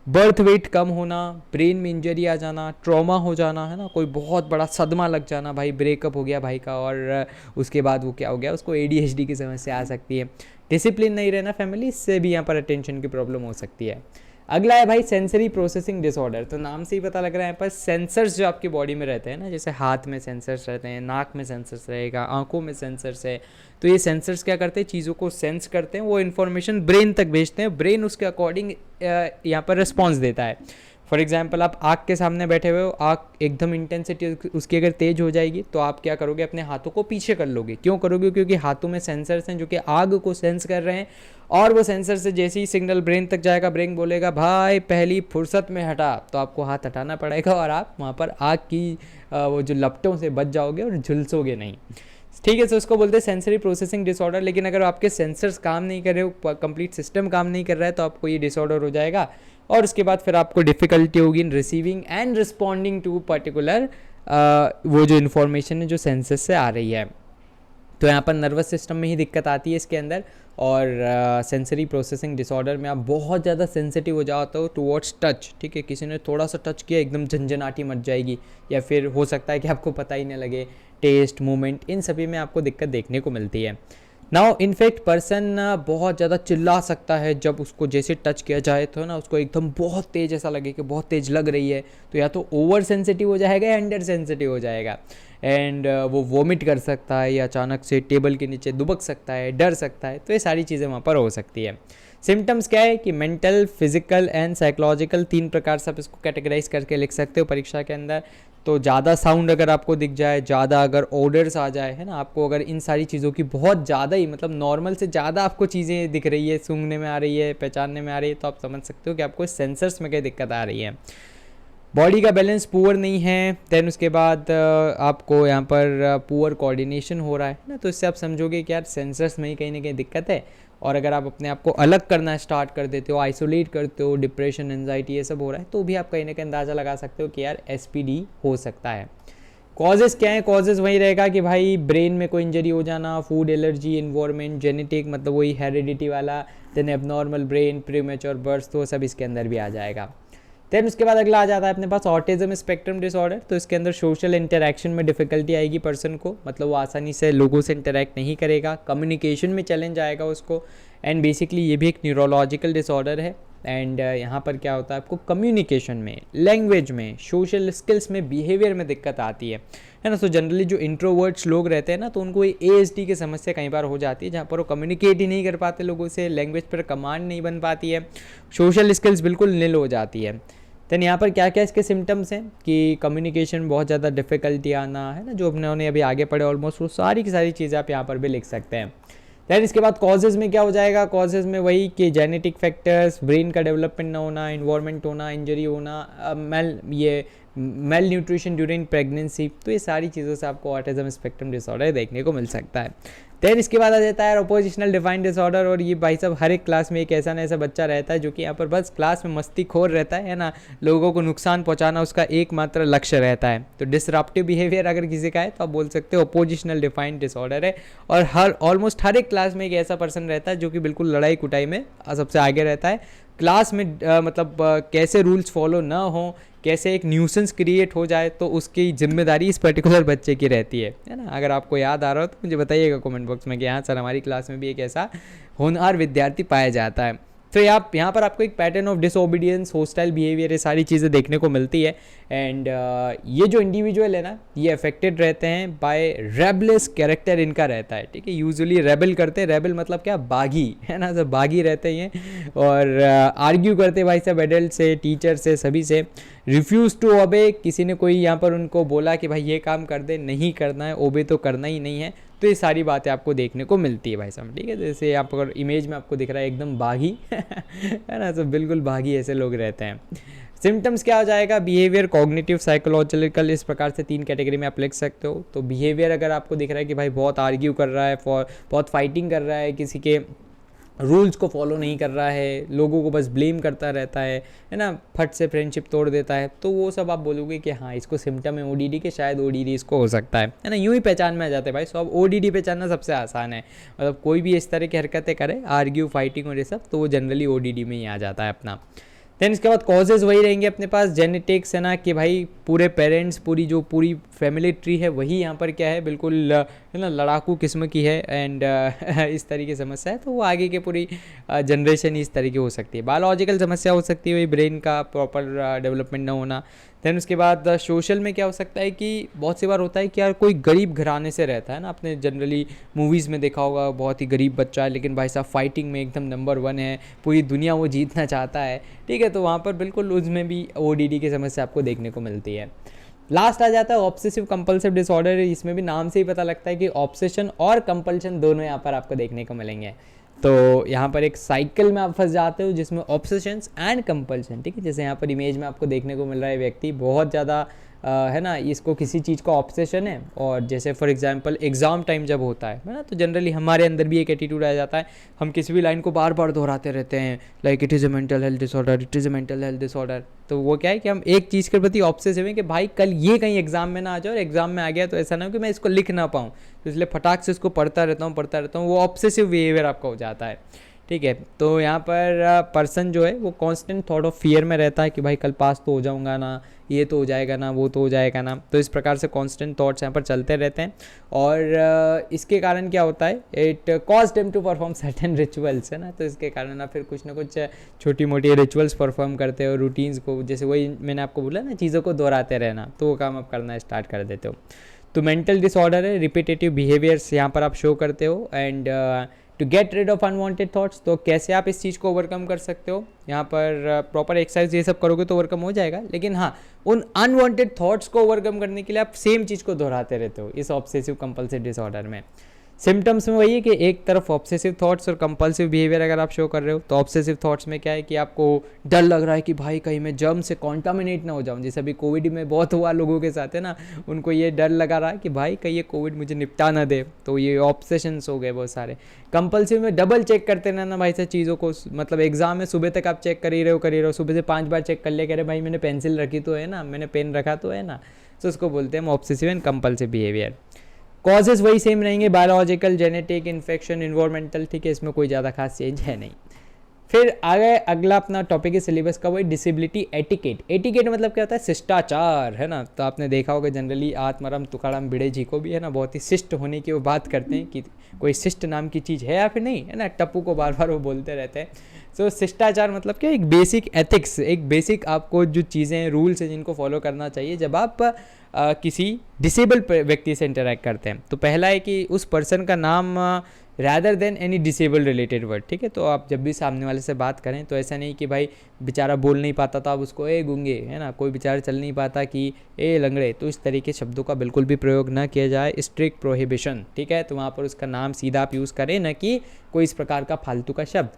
बर्थ वेट कम होना, ब्रेन में इंजरी आ जाना, ट्रॉमा हो जाना, है ना, कोई बहुत बड़ा सदमा लग जाना, भाई ब्रेकअप हो गया भाई का और उसके बाद वो क्या हो गया, उसको ADHD की समस्या आ सकती है। डिसिप्लिन नहीं रहना फैमिली, इससे भी यहाँ पर अटेंशन की प्रॉब्लम हो सकती है। अगला है भाई सेंसरी प्रोसेसिंग डिसऑर्डर, तो नाम से ही पता लग रहा है यहाँ पर सेंसर्स जो आपकी बॉडी में रहते हैं ना, जैसे हाथ में सेंसर्स रहते हैं, नाक में सेंसर्स रहेगा, आंखों में सेंसर्स है, तो ये सेंसर्स क्या करते हैं, चीज़ों को सेंस करते हैं, वो इन्फॉर्मेशन ब्रेन तक भेजते हैं, ब्रेन उसके अकॉर्डिंग यहाँ पर रिस्पॉन्स देता है। फॉर एग्जाम्पल आप आग के सामने बैठे हुए हो, आग एकदम इंटेंसिटी उसकी अगर तेज हो जाएगी तो आप क्या करोगे, अपने हाथों को पीछे कर लोगे। क्यों करोगे, क्योंकि हाथों में सेंसर्स हैं जो कि आग को सेंस कर रहे हैं, और वो सेंसर से जैसे ही सिग्नल ब्रेन तक जाएगा, ब्रेन बोलेगा भाई पहली फुर्सत में हटा, तो आपको हाथ हटाना पड़ेगा और आप वहाँ पर आग की वो जो लपटों से बच जाओगे और झुलसोगे नहीं, ठीक है। तो उसको बोलते हैं सेंसरी प्रोसेसिंग डिसऑर्डर। लेकिन अगर आपके सेंसर्स काम नहीं कर रहे हो, कंप्लीट सिस्टम काम नहीं कर रहा है, तो आपको ये डिसऑर्डर हो जाएगा और उसके बाद फिर आपको डिफ़िकल्टी होगी in receiving and responding to particular वो जो इन्फॉर्मेशन है जो सेंसस से आ रही है। तो यहाँ पर नर्वस सिस्टम में ही दिक्कत आती है इसके अंदर, और सेंसरी प्रोसेसिंग डिसऑर्डर में आप बहुत ज़्यादा सेंसिटिव हो जाते हो टुवर्ड्स टच, ठीक है, किसी ने थोड़ा सा टच किया एकदम झंझनाटी मच जाएगी, या फिर हो सकता है कि आपको पता ही नहीं लगे, टेस्ट मूवमेंट इन सभी में आपको दिक्कत देखने को मिलती है। नाउ इनफैक्ट पर्सन बहुत ज़्यादा चिल्ला सकता है जब उसको जैसे टच किया जाए, तो ना उसको एकदम बहुत तेज़ ऐसा लगे कि बहुत तेज़ लग रही है, तो या तो ओवर सेंसिटिव हो जाएगा या अंडर सेंसिटिव हो जाएगा, एंड वो वॉमिट कर सकता है या अचानक से टेबल के नीचे दुबक सकता है, डर सकता है, तो ये सारी चीज़ें वहाँ पर हो सकती है। सिम्टम्स क्या है कि मेंटल, फिजिकल एंड साइकोलॉजिकल, 3 प्रकार से आप इसको कैटेगराइज करके लिख सकते हो परीक्षा के अंदर। तो ज़्यादा साउंड अगर आपको दिख जाए, ज़्यादा अगर ऑर्डर्स आ जाए, है ना, आपको अगर इन सारी चीज़ों की बहुत ज़्यादा ही मतलब नॉर्मल से ज़्यादा आपको चीज़ें दिख रही है, सूंघने में आ रही है, पहचानने में आ रही है, तो आप समझ सकते हो कि आपको सेंसर्स में क्या दिक्कत आ रही है। बॉडी का बैलेंस पुअर नहीं है, देन उसके बाद आपको यहाँ पर पुअर कोऑर्डिनेशन हो रहा है ना, तो इससे आप समझोगे कि यार सेंसर्स में ही कहीं ना कहीं दिक्कत है। और अगर आप अपने आप को अलग करना स्टार्ट कर देते हो, आइसोलेट करते हो, डिप्रेशन, एंजाइटी ये सब हो रहा है, तो भी आप कहीं ना कहीं अंदाज़ा लगा सकते हो कि यार SPD हो सकता है। कॉजेज़ क्या है, कॉजेज़ वही रहेगा कि भाई ब्रेन में कोई इंजरी हो जाना, फूड एलर्जी, इन्वायरमेंट, जेनेटिक मतलब वही हेरिडिटी वाला, then abnormal brain, premature birth, तो सब इसके अंदर भी आ जाएगा। देन उसके बाद अगला आ जाता है अपने पास ऑटिज्म स्पेक्ट्रम डिसऑर्डर, तो इसके अंदर सोशल इंटरेक्शन में डिफ़िकल्टी आएगी पर्सन को, मतलब वो आसानी से लोगों से इंटरेक्ट नहीं करेगा, कम्युनिकेशन में चैलेंज आएगा उसको, एंड बेसिकली ये भी एक न्यूरोलॉजिकल डिसऑर्डर है। एंड यहाँ पर क्या होता है, आपको कम्युनिकेशन में, लैंग्वेज में, सोशल स्किल्स में, बिहेवियर में दिक्कत आती है ना। तो जनरली जो इंट्रोवर्ट्स लोग रहते हैं ना, तो उनको ये ASD की समस्या कई बार हो जाती है, जहाँ पर वो कम्युनिकेट ही नहीं कर पाते लोगों से, लैंग्वेज पर कमांड नहीं बन पाती है, सोशल स्किल्स बिल्कुल निल हो जाती है। देन यहाँ पर क्या क्या इसके सिम्टम्स हैं कि कम्युनिकेशन बहुत ज़्यादा डिफ़िकल्टी आना, है ना, जो अपने अभी आगे पढ़े ऑलमोस्ट वो सारी की सारी चीज़ें आप यहाँ पर भी लिख सकते हैं। दैन इसके बाद कॉजेज़ में क्या हो जाएगा, कॉजेज़ में वही कि जेनेटिक फैक्टर्स, ब्रेन का डेवलपमेंट ना होना, इन्वायरमेंट होना, इंजरी होना, मेल न्यूट्रिशन ड्यूरिंग प्रेगनेंसी, तो ये सारी चीज़ों से आपको ऑटिज्म स्पेक्ट्रम डिसऑर्डर देखने को मिल सकता है। देन इसके बाद आ जाता है अपोजिशनल डिफाइंड डिसऑर्डर, और ये भाई साहब हर एक क्लास में एक ऐसा ना ऐसा बच्चा रहता है जो कि यहाँ पर बस क्लास में मस्ती खोर रहता है ना, लोगों को नुकसान पहुँचाना उसका एकमात्र लक्ष्य रहता है। तो डिसरप्टिव बिहेवियर अगर किसी का है तो आप बोल सकते हो अपोजिशनल डिफाइंड डिसऑर्डर है। और ऑलमोस्ट हर एक क्लास में एक ऐसा पर्सन रहता है जो कि बिल्कुल लड़ाई कुटाई में सबसे आगे रहता है क्लास में, मतलब कैसे रूल्स फॉलो ना हो, कैसे एक न्यूसेंस क्रिएट हो जाए, तो उसकी जिम्मेदारी इस पर्टिकुलर बच्चे की रहती है ना। अगर आपको याद आ रहा हो तो मुझे बताइएगा कमेंट बॉक्स में कि हाँ सर हमारी क्लास में भी एक ऐसा होनहार विद्यार्थी पाया जाता है। तो आप यहाँ पर आपको एक pattern of disobedience, hostile behaviour, ये सारी चीज़ें देखने को मिलती है। एंड ये जो इंडिविजुअल है ना, ये अफेक्टेड रहते हैं बाय रेबलेस कैरेक्टर इनका रहता है, ठीक है। यूजुअली रेबल करते हैं, रेबल मतलब क्या, बागी, है ना, सब बागी रहते हैं ये, और आर्ग्यू करते हैं भाई साहब एडल्ट से, टीचर से, सभी से। रिफ्यूज़ टू ओबे, किसी ने कोई यहाँ पर उनको बोला कि भाई ये काम कर दे, नहीं करना है, ओबे तो करना ही नहीं है, तो ये सारी बातें आपको देखने को मिलती है भाई साहब, ठीक है। जैसे यहाँ पर इमेज में आपको दिख रहा है एकदम बागी है ना, तो बिल्कुल बागी ऐसे लोग रहते हैं। सिम्टम्स क्या हो जाएगा, बिहेवियर, कॉग्निटिव, साइकोलॉजिकल, इस प्रकार से 3 कैटेगरी में आप लिख सकते हो। तो बिहेवियर अगर आपको दिख रहा है कि भाई बहुत आर्ग्यू कर रहा है, बहुत फाइटिंग कर रहा है, किसी के रूल्स को फॉलो नहीं कर रहा है, लोगों को बस ब्लेम करता रहता है ना, फट से फ्रेंडशिप तोड़ देता है, तो वो सब आप बोलोगे कि हाँ इसको सिम्टम है ओडीडी के, शायद ओडीडी इसको हो सकता है ना। यूँ ही पहचान में आ जाते हैं भाई। सो अब ओडीडी पहचानना सबसे आसान है, मतलब कोई भी इस तरह की हरकतें करे, आर्ग्यू, फाइटिंग और ये सब, तो वो जनरली ओडीडी में ही आ जाता है अपना। देन इसके बाद कॉजेज़ वही रहेंगे अपने पास, जेनेटिक्स, है ना, कि भाई पूरे पेरेंट्स, पूरी फैमिली ट्री है वही यहाँ पर क्या है, बिल्कुल है ना लड़ाकू किस्म की है, एंड इस तरह की समस्या है, तो वो आगे के पूरी जनरेशन इस तरह की हो सकती है। बायोलॉजिकल समस्या हो सकती है वही, ब्रेन का प्रॉपर डेवलपमेंट ना होना। देन उसके बाद सोशल में क्या हो सकता है कि बहुत सी बार होता है कि यार कोई गरीब घराने से रहता है ना, आपने जनरली मूवीज़ में देखा होगा, बहुत ही गरीब बच्चा है लेकिन भाई साहब फाइटिंग में एकदम नंबर 1 है, पूरी दुनिया वो जीतना चाहता है, ठीक है, तो वहाँ पर बिल्कुल उसमें भी ओडीडी की समस्या आपको देखने को मिलती है। लास्ट आ जाता है ऑब्सेसिव कंपल्सिव डिसऑर्डर, इसमें भी नाम से ही पता लगता है कि ऑब्सेशन और कंपल्शन दोनों यहाँ पर आपको देखने को मिलेंगे। तो यहाँ पर एक साइकिल में आप फंस जाते हो जिसमें ऑब्सेशंस एंड कंपल्शन, ठीक है। जैसे यहाँ पर इमेज में आपको देखने को मिल रहा है व्यक्ति बहुत ज़्यादा है ना, इसको किसी चीज़ का ऑब्सेशन है, और जैसे फॉर एग्जांपल एग्ज़ाम टाइम जब होता है ना, तो जनरली हमारे अंदर भी एक एटीट्यूड आ जाता है, हम किसी भी लाइन को बार बार दोहराते रहते हैं, like it is a mental health disorder, it is a mental health disorder. तो वो क्या है कि हम एक चीज़ के प्रति ऑब्सेसिव हैं कि भाई कल ये कहीं एग्जाम में ना आ जाए, और एग्जाम में आ गया तो ऐसा ना हो कि मैं इसको लिख ना पाऊँ, तो इसलिए फटाक से इसको पढ़ता रहता हूँ, वो ऑब्सेसिव बिहेवियर आपका हो जाता है, ठीक है। तो यहाँ पर पर्सन जो है वो कांस्टेंट थॉट ऑफ फियर में रहता है कि भाई कल पास तो हो जाऊंगा ना, ये तो हो जाएगा ना, वो तो हो जाएगा ना, तो इस प्रकार से कांस्टेंट थॉट्स यहाँ पर चलते रहते हैं। और इसके कारण क्या होता है, it cause them to perform certain rituals, है ना, तो इसके कारण ना फिर कुछ ना कुछ छोटी मोटी रिचुअल्स परफॉर्म करते हो, रूटीन्स को, जैसे वही मैंने आपको बोला ना, चीज़ों को दोहराते रहना, तो वो काम आप करना स्टार्ट कर देते हो। तो मेंटल डिसऑर्डर है, रिपीटेटिव बिहेवियर्स यहाँ पर आप शो करते हो। And to get rid of unwanted thoughts, तो कैसे आप इस चीज़ को ओवरकम कर सकते हो, यहाँ पर प्रॉपर एक्सरसाइज ये सब करोगे तो ओवरकम हो जाएगा, लेकिन हाँ उन अनवांटेड थॉट्स को ओवरकम करने के लिए आप सेम चीज़ को दोहराते रहते हो इस ऑब्सेसिव कंपल्सिव डिसऑर्डर में। सिम्टम्स में वही है कि एक तरफ ऑब्सेसिव थॉट्स और कंपल्सिव बिहेवियर अगर आप शो कर रहे हो, तो ऑब्सेसिव थॉट्स में क्या है कि आपको डर लग रहा है कि भाई कहीं मैं जर्म से कॉन्टामिनेट ना हो जाऊं, जैसे अभी कोविड में बहुत हुआ लोगों के साथ, है ना, उनको ये डर लगा रहा है कि भाई कहीं ये कोविड मुझे निपटा ना दे, तो ये ऑब्सेशंस हो गए बहुत सारे। कंपल्सिव में डबल चेक करते रहना भाई से चीज़ों को, मतलब एग्जाम में सुबह तक आप चेक कर ही रहे हो, सुबह से 5 बार चेक कर ले, कह रहे भाई मैंने पेंसिल रखी तो है ना, मैंने पेन रखा तो है ना, तो उसको बोलते हैं obsessive and compulsive behaviour. Causes वही सेम रहेंगे, बायोलॉजिकल, जेनेटिक, इन्फेक्शन, इन्वायरमेंटल, ठीक है, इसमें कोई ज़्यादा खास चेंज है नहीं। फिर आगे अगला अपना टॉपिक है सिलेबस का, वही डिसेबिलिटी एटिकेट। एटिकेट मतलब क्या होता है, शिष्टाचार, है ना, तो आपने देखा होगा जनरली आत्माराम तुकाराम भिड़े जी को भी, है ना, बहुत ही शिष्ट होने की वो बात करते हैं कि कोई शिष्ट नाम की चीज़ है या फिर नहीं, है ना, टप्पू को बार बार वो बोलते रहते हैं। सो शिष्टाचार मतलब क्या, एक बेसिक एथिक्स, एक बेसिक आपको जो चीज़ें रूल्स हैं जिनको फॉलो करना चाहिए जब आप किसी डिसेबल व्यक्ति से इंटरेक्ट करते हैं। तो पहला है कि उस पर्सन का नाम rather than any disable related word, ठीक है। तो आप जब भी सामने वाले से बात करें तो ऐसा नहीं कि भाई बेचारा बोल नहीं पाता तो आप उसको ए गूंगे, है ना, कोई बेचारा चल नहीं पाता कि ए लंगड़े, तो इस तरीके शब्दों का बिल्कुल भी प्रयोग ना किया जाए, स्ट्रिक्ट प्रोहिबिशन, ठीक है। तो वहाँ पर उसका नाम सीधा आप यूज़ करें, ना कि कोई इस प्रकार का फालतू का शब्द।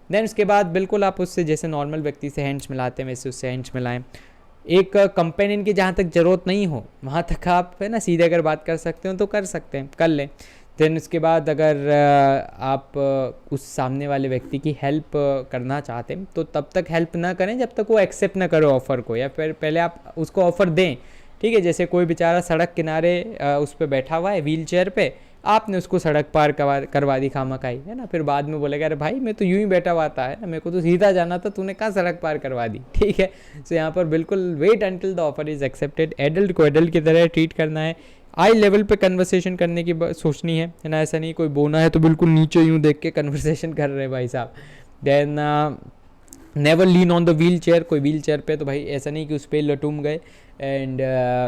देन उसके बाद बिल्कुल आप उससे जैसे नॉर्मल व्यक्ति से हैंड्स मिलाते हैं वैसे उससे हैंड्स मिलाएं। एक कंपेनियन की जहाँ तक ज़रूरत नहीं हो वहाँ तक आप, है ना, सीधे अगर बात कर सकते हो तो कर सकते हैं, कर लें। देन उसके बाद अगर आप उस सामने वाले व्यक्ति की हेल्प करना चाहते हैं तो तब तक हेल्प ना करें जब तक वो एक्सेप्ट ना करे ऑफ़र को, या फिर पहले आप उसको ऑफ़र दें, ठीक है। जैसे कोई बेचारा सड़क किनारे उस पर बैठा हुआ है व्हील चेयर पर, आपने उसको सड़क पार करवा दी खामखाई, है ना, फिर बाद में बोलेगा अरे भाई मैं तो यूं ही बैठा हुआ था, है ना, मेरे को तो सीधा जाना था, तूने कहाँ सड़क पार करवा दी, ठीक है। तो यहाँ पर बिल्कुल wait until the offer is accepted. Adult को एडल्ट की तरह ट्रीट करना है, आई लेवल पे कन्वर्सेशन करने की सोचनी है ना, ऐसा नहीं कोई बोना है तो बिल्कुल नीचे यूँ देख के कन्वर्सेशन कर रहे हैं भाई साहब। Then never lean on the wheel chair, कोई व्हील चेयर पे तो भाई ऐसा नहीं कि उस पर लटूम गए। And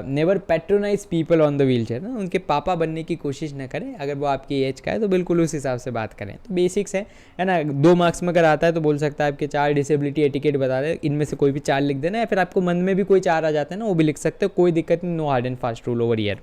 never patronise people on the wheel chair, ना उनके पापा बनने की कोशिश ना करें, अगर वो आपकी एज का है तो बिल्कुल उस हिसाब से बात करें। तो बेसिक्स है ना। 2 मार्क्स में अगर आता है तो बोल सकता है आपके 4 डिसेबिलिटी एटिकेट बता दें, इनमें से कोई भी 4 लिख देना, या फिर आपको मन में भी कोई 4 आ जाते हैं ना वो भी लिख सकते हो, कोई दिक्कत नहीं, no hard and fast rule over here.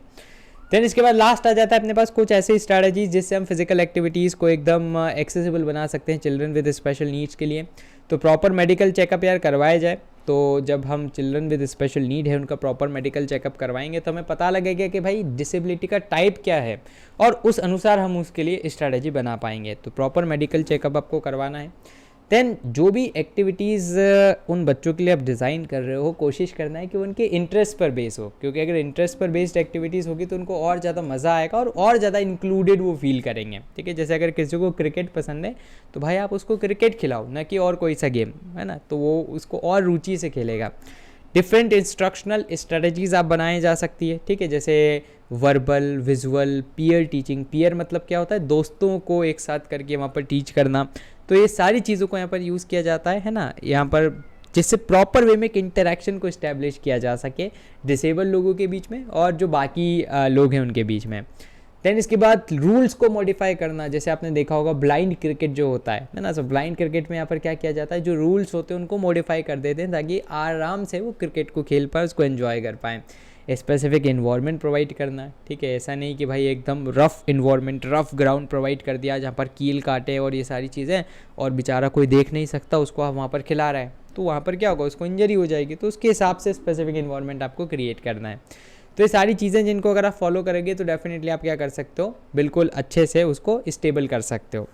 Then इसके बाद लास्ट आ जाता है अपने पास कुछ ऐसे स्ट्रैटेजीज जिससे हम फिजिकल एक्टिविटीज़ को एकदम एक्सेसिबल बना सकते हैं चिल्ड्रन विद स्पेशल नीड्स के लिए। तो प्रॉपर मेडिकल चेकअप यार करवाया जाए। तो जब हम चिल्ड्रन विद स्पेशल नीड है उनका प्रॉपर मेडिकल चेकअप करवाएंगे तो हमें पता लगेगा कि भाई डिसेबिलिटी का टाइप क्या है, और उस अनुसार हम उसके लिए स्ट्रैटेजी बना पाएंगे। तो प्रॉपर मेडिकल चेकअप आपको करवाना है। देन जो भी एक्टिविटीज़ उन बच्चों के लिए आप डिज़ाइन कर रहे हो, कोशिश करना है कि उनके इंटरेस्ट पर बेस हो, क्योंकि अगर इंटरेस्ट पर बेस्ड एक्टिविटीज़ होगी तो उनको और ज़्यादा मज़ा आएगा और ज़्यादा इंक्लूडेड वो फील करेंगे। ठीक है, जैसे अगर किसी को क्रिकेट पसंद है तो भाई आप उसको क्रिकेट खिलाओ, ना कि और कोई सा गेम, है ना, तो वो उसको और रुचि से खेलेगा। डिफरेंट इंस्ट्रक्शनल स्ट्रेटजीज़ आप बनाए जा सकती है। ठीक है, जैसे verbal, visual, peer teaching. Peer मतलब क्या होता है, दोस्तों को एक साथ करके वहाँ पर टीच करना। तो ये सारी चीज़ों को यहाँ पर यूज़ किया जाता है ना, यहाँ पर, जिससे प्रॉपर वे में एक इंटरेक्शन को इस्टेब्लिश किया जा सके डिसेबल लोगों के बीच में और जो बाकी लोग हैं उनके बीच में। देन इसके बाद रूल्स को मॉडिफाई करना, जैसे आपने देखा होगा ब्लाइंड क्रिकेट जो होता है ना, सो ब्लाइंड क्रिकेट में यहाँ पर क्या किया जाता है, जो रूल्स होते हैं उनको मॉडिफाई कर देते हैं ताकि आराम से वो क्रिकेट को खेल पाए, उसको एंजॉय कर पाएँ। स्पेसिफिक इन्वायरमेंट प्रोवाइड करना है। ठीक है, ऐसा नहीं कि भाई एकदम rough environment, rough ground provide कर दिया जहाँ पर कील काटे और ये सारी चीज़ें, और बेचारा कोई देख नहीं सकता उसको, आप वहाँ पर खिला रहा है तो वहाँ पर क्या होगा, उसको इंजरी हो जाएगी। तो उसके हिसाब से स्पेसिफिक इन्वायरमेंट आपको क्रिएट करना है। तो ये सारी चीज़ें जिनको अगर आप फॉलो करेंगे तो डेफिनेटली आप क्या कर सकते हो, बिल्कुल अच्छे से उसको स्टेबल कर सकते हो।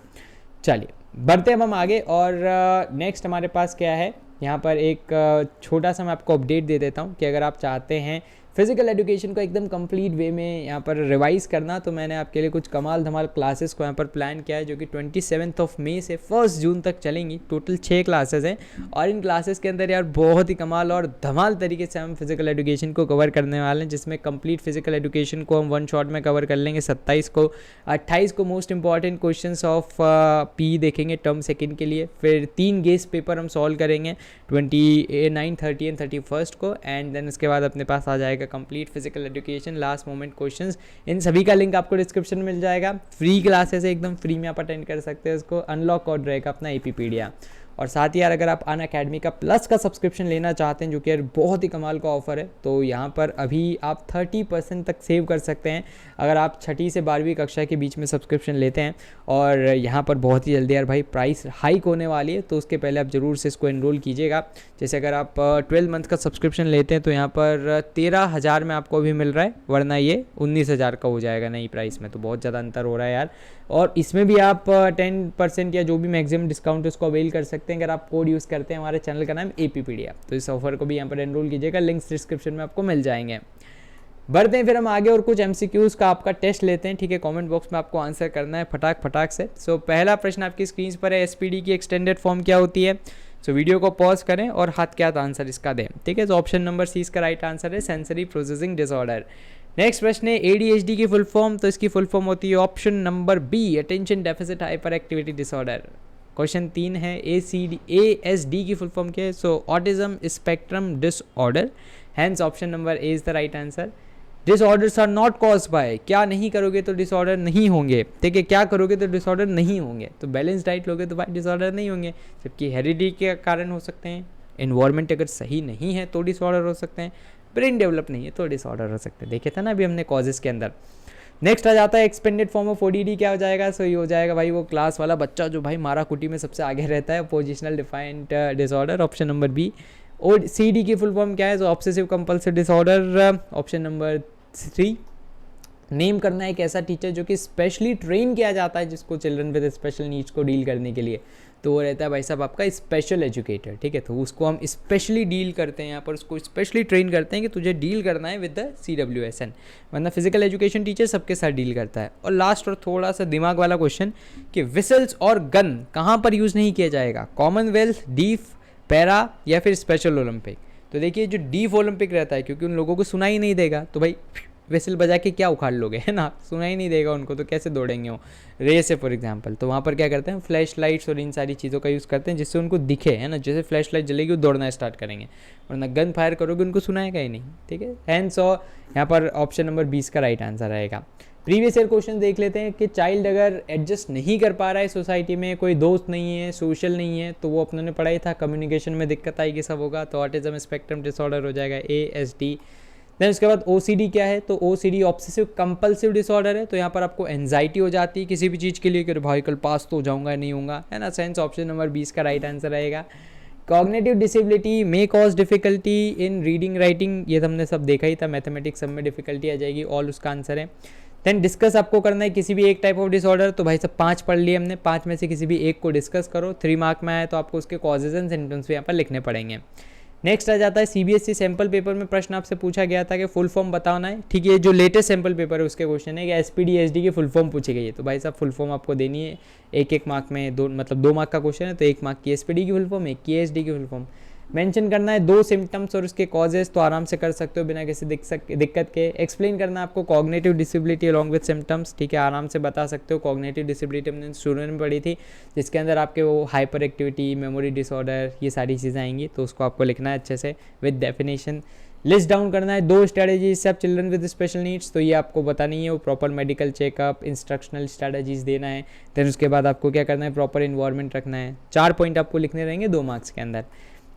चलिए बढ़ते हैं हम आगे, और नेक्स्ट हमारे पास क्या है, यहाँ पर एक छोटा सा मैं आपको अपडेट दे देता हूँ कि अगर आप चाहते हैं फिजिकल एजुकेशन को एकदम कंप्लीट वे में यहाँ पर रिवाइज करना, तो मैंने आपके लिए कुछ कमाल धमाल क्लासेस को यहाँ पर प्लान किया है, जो कि 27 मई से 1 जून तक चलेंगी। टोटल 6 क्लासेस हैं, और इन क्लासेस के अंदर यार बहुत ही कमाल और धमाल तरीके से हम फिजिकल एजुकेशन को कवर करने वाले हैं, जिसमें कंप्लीट फिजिकल एजुकेशन को हम 1 शॉट में कवर कर लेंगे। 27 को 28 को most important question of P देखेंगे टर्म सेकेंड के लिए, फिर 3 गेस्ट पेपर हम सॉल्व करेंगे 29, 30 एंड 31 को, एंड देन उसके बाद अपने पास आ जाएगा complete physical education last moment questions. इन सभी का लिंक आपको डिस्क्रिप्शन में मिल जाएगा। फ्री क्लासेस है, एकदम फ्री में आप अटेंड कर सकते हैं उसको। अनलॉक कोड रहेगा अपना एपीपीडिया। और साथ ही यार अगर आप अनअकैडमी का प्लस का सब्सक्रिप्शन लेना चाहते हैं, जो कि यार बहुत ही कमाल का ऑफर है, तो यहाँ पर अभी आप 30% तक सेव कर सकते हैं अगर आप 6ठी से 12वीं कक्षा के बीच में सब्सक्रिप्शन लेते हैं। और यहाँ पर बहुत ही जल्दी यार भाई प्राइस हाइक होने वाली है, तो उसके पहले आप ज़रूर से इसको एनरोल कीजिएगा। जैसे अगर आप 12 मंथ का सब्सक्रिप्शन लेते हैं तो यहाँ पर 13,000 में आपको अभी मिल रहा है, वरना ये 19,000 का हो जाएगा नई प्राइस में। तो बहुत ज़्यादा अंतर हो रहा है यार, और इसमें भी आप 10% या जो भी मैक्सिमम डिस्काउंट है उसको अवेल कर सकते हैं अगर आप कोड यूज़ करते हैं। हमारे चैनल का नाम एपीपीडिया, तो इस ऑफर को भी यहाँ पर एनरोल कीजिएगा, लिंक्स डिस्क्रिप्शन में आपको मिल जाएंगे। बढ़ते हैं फिर हम आगे और कुछ एमसीक्यूज़ का आपका टेस्ट लेते हैं। ठीक है, कमेंट बॉक्स में आपको आंसर करना है फटाक से। सो पहला प्रश्न आपकी स्क्रीन पर है, एसपीडी की एक्सटेंडेड फॉर्म क्या होती है। सो वीडियो को पॉज करें और हाथ के हाथ आंसर इसका दें। ठीक है, तो ऑप्शन नंबर सी इसका राइट आंसर है, सेंसरी प्रोसेसिंग डिसऑर्डर। नेक्स्ट प्रश्न है एडीएचडी की फुल फॉर्म, तो इसकी फुल फॉर्म होती है option number B, attention deficit hyperactivity disorder. Question 3 है एएसडी की फुल फॉर्म क्या है, so autism spectrum disorder. Hence option number A is the right answer. Disorders are not cause by, क्या नहीं करोगे तो डिसऑर्डर नहीं होंगे। ठीक है, क्या करोगे तो डिसऑर्डर नहीं होंगे, तो बैलेंस डाइट लोगे तो भाई डिसऑर्डर नहीं होंगे। जबकि हेरिडिटी के कारण हो सकते हैं, इन्वायरमेंट अगर सही नहीं है तो डिसऑर्डर हो सकते हैं, ब्रेन डेवलप नहीं है तो डिसऑर्डर हो सकते हैं। देखे था ना अभी हमने कॉजेस के अंदर। नेक्स्ट आ जाता है एक्सपेंडेड फॉर्म ऑफ ओडीडी, क्या हो जाएगा। सो ये हो जाएगा भाई वो क्लास वाला बच्चा जो भाई मारा कुटी में सबसे आगे रहता है, positional defined disorder, option number B. और सीडी की फुल फॉर्म क्या है, so obsessive compulsive disorder, option number 3। Name करना है एक ऐसा टीचर जो कि स्पेशली ट्रेन किया जाता है जिसको चिल्ड्रन विद स्पेशल नीड्स को डील करने के लिए, तो वो रहता है भाई साहब आपका स्पेशल एजुकेटर। ठीक है, तो उसको हम स्पेशली डील करते हैं यहाँ पर, उसको स्पेशली ट्रेन करते हैं कि तुझे डील करना है विद द CWSN, वरना फिजिकल एजुकेशन टीचर सबके साथ डील करता है। और लास्ट और थोड़ा सा दिमाग वाला क्वेश्चन कि विसल्स और गन कहाँ पर यूज़ नहीं किया जाएगा, कॉमनवेल्थ, डीफ, पैरा या फिर स्पेशल ओलंपिक। तो देखिए जो डीफ ओलंपिक रहता है, क्योंकि उन लोगों को सुनाई नहीं देगा, तो भाई विसल बजा के क्या उखाड़ लोगे, है ना, सुना ही नहीं देगा उनको, तो कैसे दौड़ेंगे वो। रेस है फॉर एग्जांपल, तो वहाँ पर क्या करते हैं, फ्लैश लाइट्स और इन सारी चीज़ों का यूज़ करते हैं जिससे उनको दिखे, है ना, जैसे फ्लैश लाइट जलेगी वो दौड़ना स्टार्ट करेंगे, वरना गन फायर करोगे उनको सुनाएगा ही नहीं, ठीक है। हैंस और यहाँ पर ऑप्शन नंबर 20 का राइट आंसर रहेगा। प्रीवियस ईयर क्वेश्चन देख लेते हैं कि चाइल्ड अगर एडजस्ट नहीं कर पा रहा है सोसाइटी में, कोई दोस्त नहीं है, सोशल नहीं है, तो वो अपने ने पढ़ा ही था, कम्युनिकेशन में दिक्कत आएगी, सब होगा, तो ऑटिज्म स्पेक्ट्रम डिसऑर्डर हो जाएगा ASD। देन उसके बाद OCD क्या है, तो OCD ऑब्सेसिव कंपल्सिव डिसऑर्डर है, तो यहाँ पर आपको एंजाइटी हो जाती है किसी भी चीज़ के लिए कि भाई कल पास तो हो जाऊंगा नहीं होऊंगा, है ना। सेंस ऑप्शन नंबर 20 का राइट आंसर रहेगा। Cognitive disability may cause difficulty in reading writing, ये तो हमने सब देखा ही था, मैथमेटिक्स सब में डिफिकल्टी आ जाएगी, ऑल उसका आंसर है। देन डिस्कस आपको करना है किसी भी एक टाइप ऑफ डिसऑर्डर, तो भाई सब 5 पढ़ लिए हमने, 5 में से किसी भी एक को डिस्कस करो, 3 मार्क में आए तो आपको उसके कॉजेज एंड सिम्टम्स भी यहाँ पर लिखने पड़ेंगे। नेक्स्ट आ जाता है CBSE सैम्पल पेपर में प्रश्न आपसे पूछा गया था कि फुल फॉर्म बताना है, ठीक है। जो लेटेस्ट सैम्पल पेपर है उसके क्वेश्चन है कि SPD SD की फुल फॉर्म पूछी गई है, तो भाई साहब फुल फॉर्म आपको देनी है, एक मार्क में, 2 मार्क का क्वेश्चन है, तो 1 मार्क की SPD की फुल फॉर्म, 1 की SD की फुल फॉर्म। मेंशन करना है 2 सिम्टम्स और उसके कॉजेज, तो आराम से कर सकते हो बिना किसी दिक्कत के। एक्सप्लेन करना है आपको cognitive disability along with symptoms, ठीक है, आराम से बता सकते हो। कॉग्निटिव डिसेबिलिटी हमने स्टूडेंट में पढ़ी थी, जिसके अंदर आपके वो हाइपर एक्टिविटी, मेमोरी डिसऑर्डर, ये सारी चीज़ें आएंगी, तो उसको आपको लिखना है अच्छे से विद डेफिनेशन। लिस्ट डाउन करना है 2 स्ट्रैटेजीज से आप चिल्ड्रन विद स्पेशल नीड्स, तो ये आपको बतानी है, वो proper medical checkup, instructional strategies देना है। देन उसके बाद आपको क्या करना है, प्रॉपर इन्वायरमेंट रखना है। 4 पॉइंट आपको लिखने रहेंगे 2 मार्क्स के अंदर।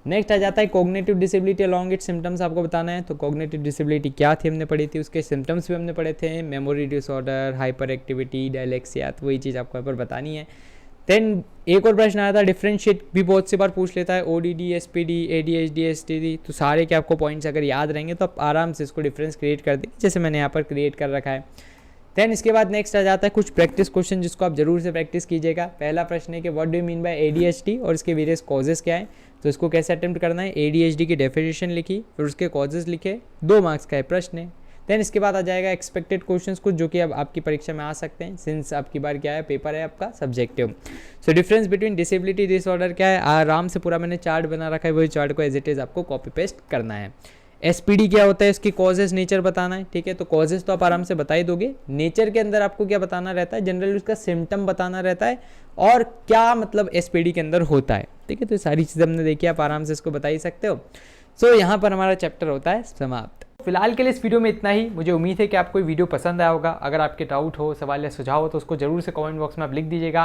नेक्स्ट आ जाता है cognitive disability along it symptoms, आपको बताना है, तो कॉग्निटिव डिसेबिलिटी क्या थी हमने पढ़ी थी, उसके सिम्टम्स भी हमने पढ़े थे, memory disorder, hyper activity, dyslexia, तो वही चीज़ आपको यहाँ पर बतानी है। देन एक और प्रश्न आया था, डिफरेंशिएट भी बहुत सी बार पूछ लेता है, ODD SPD ADHD STD, तो सारे के आपको पॉइंट्स अगर याद रहेंगे तो आप आराम से इसको डिफरेंस क्रिएट कर देंगे, जैसे मैंने यहाँ पर क्रिएट कर रखा है। देन इसके बाद नेक्स्ट आ जाता है कुछ प्रैक्टिस क्वेश्चन, जिसको आप जरूर से प्रैक्टिस कीजिएगा। पहला प्रश्न है कि what do you mean by ADHD और इसके वेरियस कॉजेज क्या है, तो इसको कैसे अटेम्प्ट करना है। ADHD की डेफिनेशन लिखी, फिर उसके कॉजेज लिखे, 2 मार्क्स का है प्रश्न है। देन इसके बाद आ जाएगा एक्सपेक्टेड क्वेश्चंस कुछ, जो कि अब आपकी परीक्षा में आ सकते हैं, सिंस आपकी बार क्या है, पेपर है आपका subjective. So difference between disability disorder क्या है, आराम से पूरा मैंने चार्ट बना रखा है, वही चार्ट को एज इट इज़ आपको कॉपी पेस्ट करना है। SPD क्या होता है, इसकी कॉजेज नेचर बताना है, ठीक है, तो कॉजेज तो आप आराम से बता ही दोगे। नेचर के अंदर आपको क्या बताना रहता है, जनरली उसका सिम्टम बताना रहता है, और क्या मतलब SPD के अंदर होता है, ठीक है, तो सारी चीज़ हमने देखी, आप आराम से इसको बता ही सकते हो। सो यहाँ पर हमारा चैप्टर होता है समाप्त। फिलहाल के लिए इस वीडियो में इतना ही। मुझे उम्मीद है कि आपको ये वीडियो पसंद आया होगा। अगर आपके डाउट हो, सवाल या सुझाव हो, तो उसको जरूर से कमेंट बॉक्स में आप लिख दीजिएगा।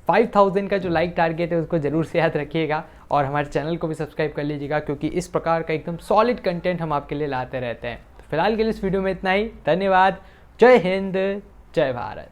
5000 का जो लाइक टारगेट है उसको जरूर से याद रखिएगा, और हमारे चैनल को भी सब्सक्राइब कर लीजिएगा, क्योंकि इस प्रकार का एकदम सॉलिड कंटेंट हम आपके लिए लाते रहते हैं। तो फिलहाल के लिए इस वीडियो में इतना ही। धन्यवाद। जय हिंद, जय भारत।